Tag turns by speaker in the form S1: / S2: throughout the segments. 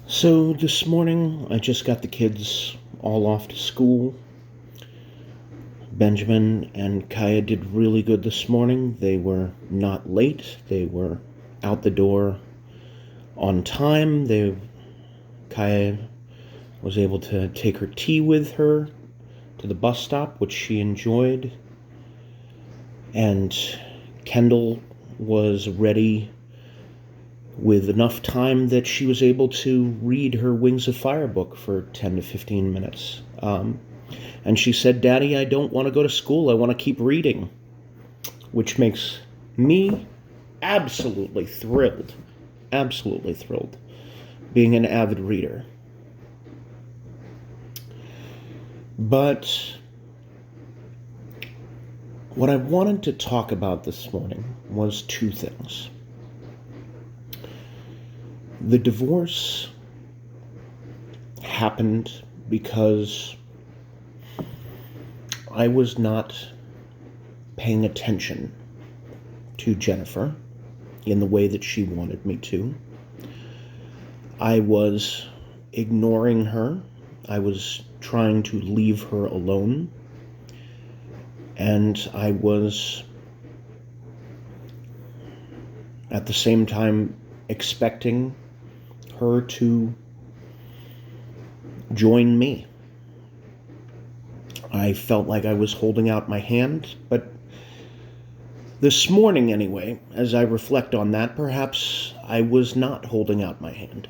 S1: So this morning, I just got the kids all off to school. Benjamin and Kaya did really good this morning. They were not late. They were out the door on time. Kaya was able to take her tea with her to the bus stop, which she enjoyed. And Kendall was ready with enough time that she was able to read her Wings of Fire book for 10 to 15 minutes. And she said, "Daddy, I don't want to go to school. I want to keep reading," which makes me absolutely thrilled. Absolutely thrilled, being an avid reader. But what I wanted to talk about this morning was two things. The divorce happened because I was not paying attention to Jennifer in the way that she wanted me to. I was ignoring her. I was trying to leave her alone. And I was, at the same time, expecting her to join me. I felt like I was holding out my hand, but this morning anyway, as I reflect on that, perhaps I was not holding out my hand.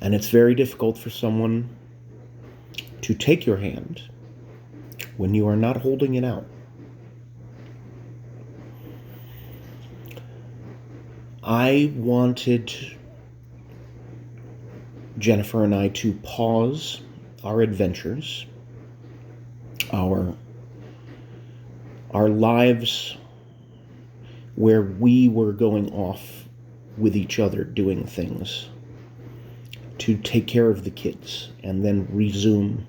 S1: And it's very difficult for someone to take your hand when you are not holding it out. I wanted Jennifer and I to pause our adventures, our lives where we were going off with each other doing things, to take care of the kids and then resume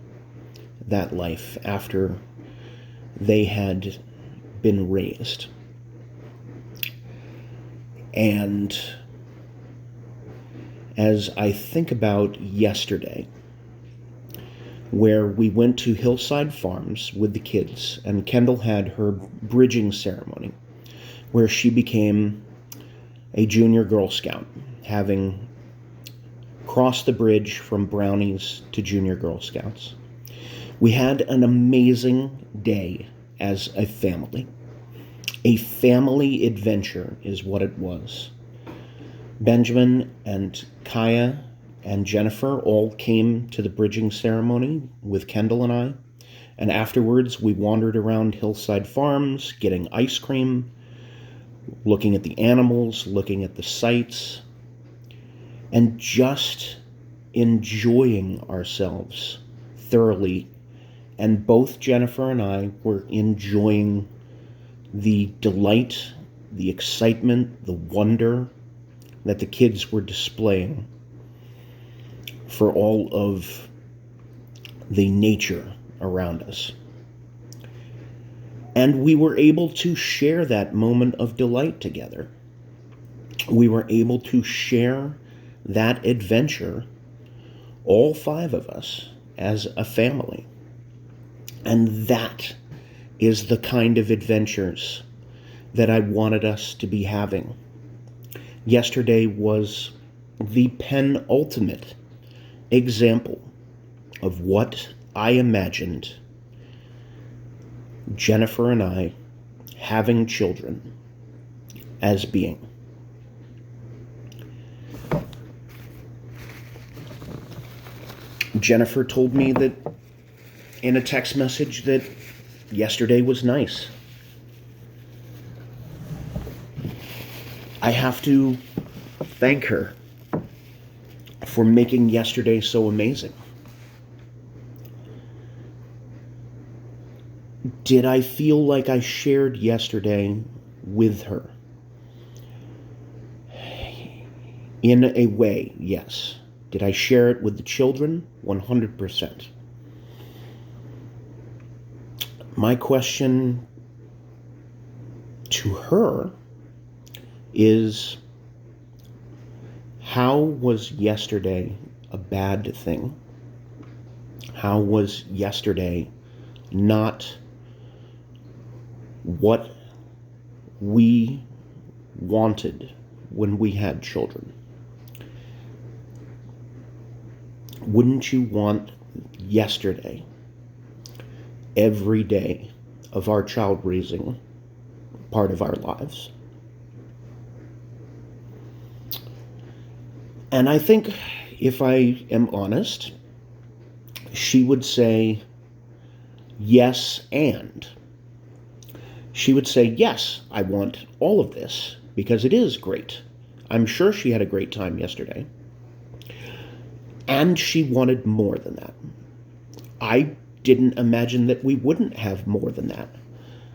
S1: that life after they had been raised. And as I think about yesterday, where we went to Hillside Farms with the kids, and Kendall had her bridging ceremony, where she became a junior Girl Scout, having crossed the bridge from Brownies to junior Girl Scouts. We had an amazing day as a family. A family adventure is what it was. Benjamin and Kaya and Jennifer all came to the bridging ceremony with Kendall and I, and afterwards we wandered around Hillside Farms, getting ice cream, looking at the animals, looking at the sights, and just enjoying ourselves thoroughly. And both Jennifer and I were enjoying the delight, the excitement, the wonder that the kids were displaying for all of the nature around us. And we were able to share that moment of delight together. We were able to share that adventure, all five of us, as a family. And that is the kind of adventures that I wanted us to be having. Yesterday was the penultimate example of what I imagined Jennifer and I having children as being. Jennifer told me that in a text message that yesterday was nice. I have to thank her for making yesterday so amazing. Did I feel like I shared yesterday with her? In a way, yes. Did I share it with the children? 100%. My question to her is, How was yesterday a bad thing? How was yesterday not what we wanted when we had children? Wouldn't you want yesterday, every day of our child raising part of our lives? And I think, if I am honest, she would say yes, and she would say, yes, I want all of this because it is great. I'm sure she had a great time yesterday. And she wanted more than that. I didn't imagine that we wouldn't have more than that.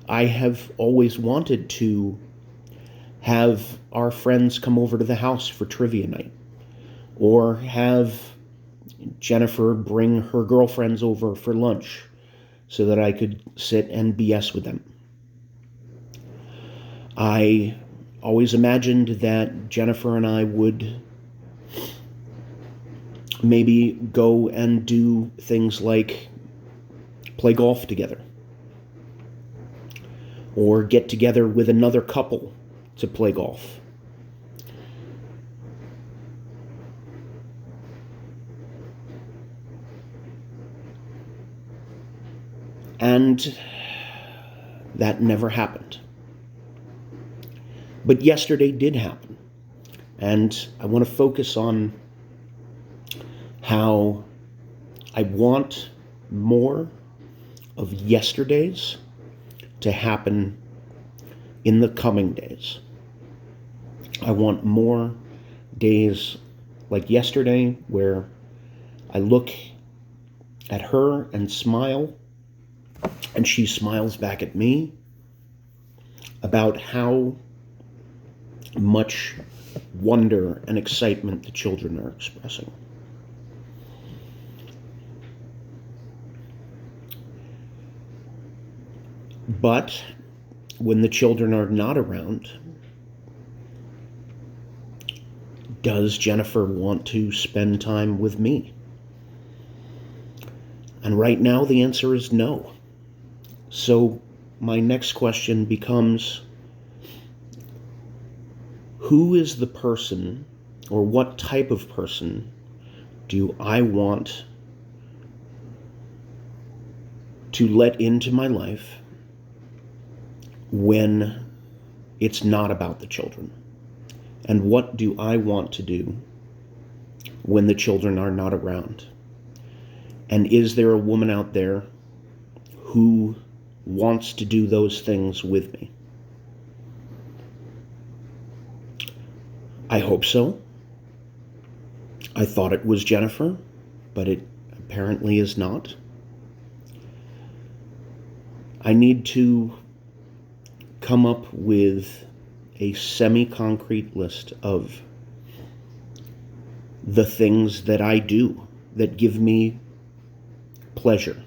S1: I have always wanted to have our friends come over to the house for trivia night, or have Jennifer bring her girlfriends over for lunch so that I could sit and BS with them. I always imagined that Jennifer and I would maybe go and do things like play golf together, or get together with another couple to play golf. And that never happened. But yesterday did happen. And I want to focus on how I want more of yesterdays to happen in the coming days. I want more days like yesterday where I look at her and smile, and she smiles back at me about how much wonder and excitement the children are expressing. But when the children are not around, does Jennifer want to spend time with me? And right now the answer is no. So my next question becomes, who is the person, or what type of person do I want to let into my life when it's not about the children? And what do I want to do when the children are not around? And is there a woman out there who wants to do those things with me? I hope so. I thought it was Jennifer, but it apparently is not. I need to come up with a semi-concrete list of the things that I do that give me pleasure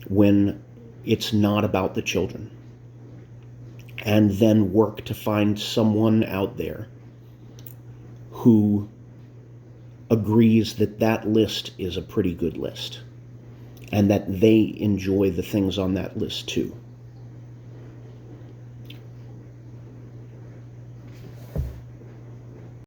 S1: when it's not about the children, and then work to find someone out there who agrees that that list is a pretty good list and that they enjoy the things on that list too.